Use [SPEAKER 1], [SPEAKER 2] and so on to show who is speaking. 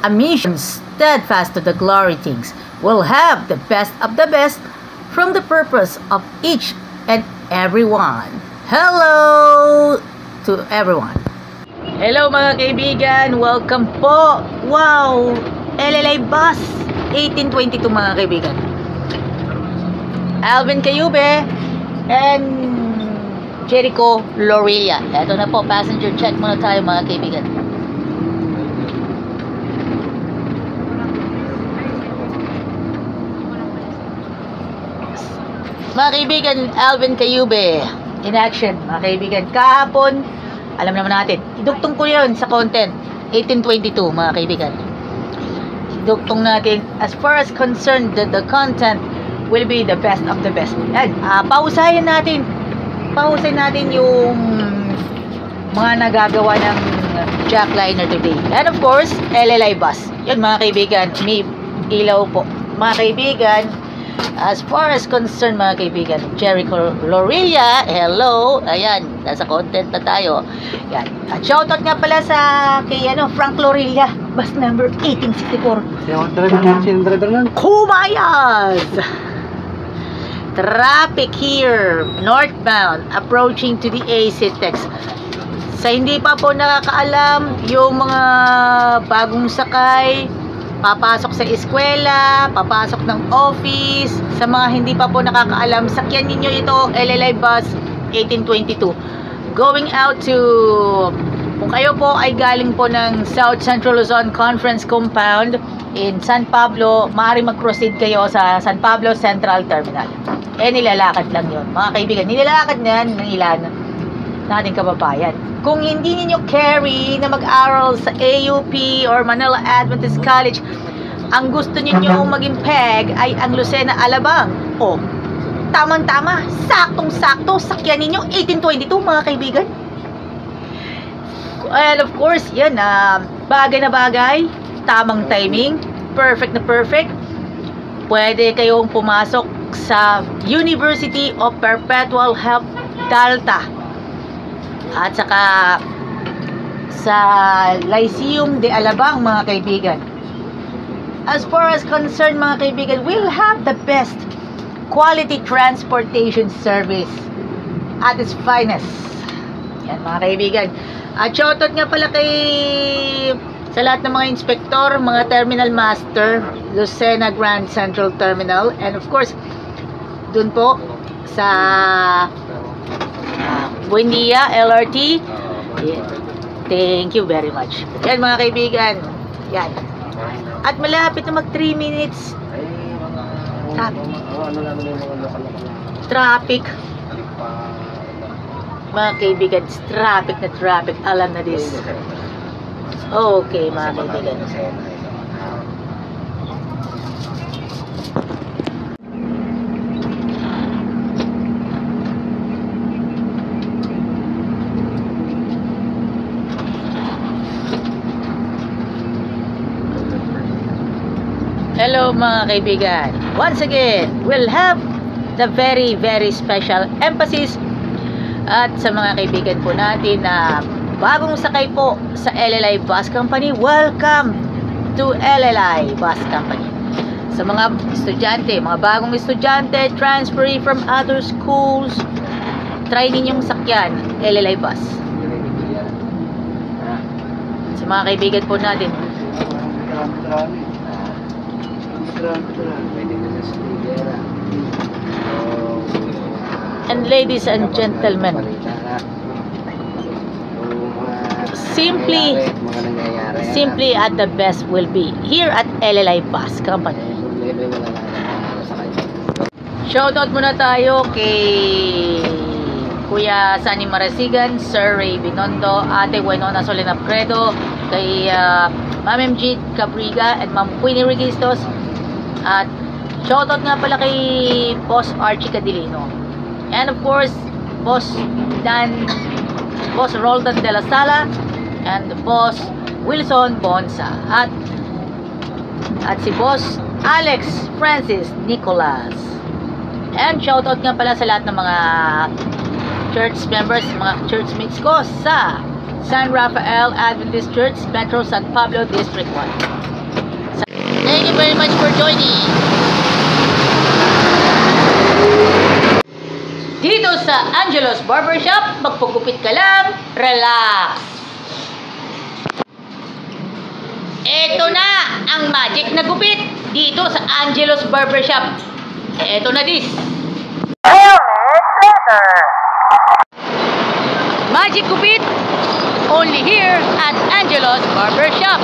[SPEAKER 1] a mission steadfast to the glory things, will have the best of the best from the purpose of each and everyone. Hello to everyone. Hello mga kaibigan, welcome po. Wow, LLI Bus 1822 mga kaibigan. Alvin Cayube and Jericho Lorelia. Eto na po, passenger check muna tayo mga kaibigan. Mga kaibigan, Alvin Cayube in action mga kaibigan. Kahapon, alam naman natin, idugtong ko yun sa content 1822 mga kaibigan. Idugtong natin as far as concerned that the content will be the best of the best. Yan, pausahin natin yung mga nagagawa ng jackliner today. And of course, LLI Bus. Yan mga kaibigan, may ilaw po. Mga kaibigan, as far as concerned mga kaibigan, Jericho Lorelia, hello, ayan, nasa content na tayo. Yan. At shoutout nga pala sa kay Frank Lorelia, bus number 1864.
[SPEAKER 2] Sino driver nun?
[SPEAKER 1] Kumayas! Traffic here, northbound, approaching to the ACTEX. Sa hindi pa po nakakaalam, yung mga bagong sakay, papasok sa eskwela, papasok ng office, sa mga hindi pa po nakakaalam, sakyan ninyo ito, LLI Bus 1822. Going out to, kung kayo po ay galing po ng South Central Luzon Conference Compound in San Pablo, maaari mag-proceed kayo sa San Pablo Central Terminal. Nilalakad lang yun. Mga kaibigan, nilalakad yan ng ilan nating kababayan. Kung hindi ninyo carry na mag-aral sa AUP or Manila Adventist College, ang gusto ninyo maging peg ay ang Lucena Alabang. O, tamang-tama, saktong-sakto, sakyan ninyo 1822 mga kaibigan. And of course, yan, bagay na bagay, tamang timing, perfect na perfect. Pwede kayong pumasok sa University of Perpetual Help Delta at saka sa Lyceum de Alabang mga kaibigan. As far as concerned mga kaibigan, we'll have the best quality transportation service at its finest. Yan mga kaibigan. At shoutout nga pala sa lahat ng mga inspektor, mga terminal master, Lucena Grand Central Terminal, and of course dun po sa Buendia LRT. Yeah. Thank you very much. Yan mga kaibigan. Yan. At malapit na mag 3 minutes. Traffic. Mga kaibigan, traffic na traffic. Alam na this. Okay mga kaibigan. Hello mga kaibigan. Once again, we'll have the very special emphasis at sa mga kaibigan po natin na bagong sakay po sa LLI Bus Company. Welcome to LLI Bus Company. Sa mga estudyante, mga bagong estudyante, transferee from other schools, try ninyong sakyan LLI Bus. Sa mga kaibigan po natin, and ladies and gentlemen, simply at the best will be here at LLI Bus Company. Shoutout muna tayo kay Kuya Sunny Marasigan, Sir Ray Binondo, Ate Winona Solena Credo, kay Ma'am MG Cabriga and Ma'am Queenie Registos. At shoutout nga pala kay Boss Archie Cadilino. And of course, Boss Roldan de la Sala and Boss Wilson Bonsa. At si Boss Alex Francis Nicolas. And shoutout nga pala sa lahat ng mga church members, mga churchmates ko sa San Rafael Adventist Church, Metro San Pablo, District 1. Thank you very much for joining. Dito sa Angelo's Barbershop, magpagupit ka lang, relax. Ito na ang magic na gupit dito sa Angelo's Barbershop. Ito na dis. Magic gupit only here at Angelo's Barbershop.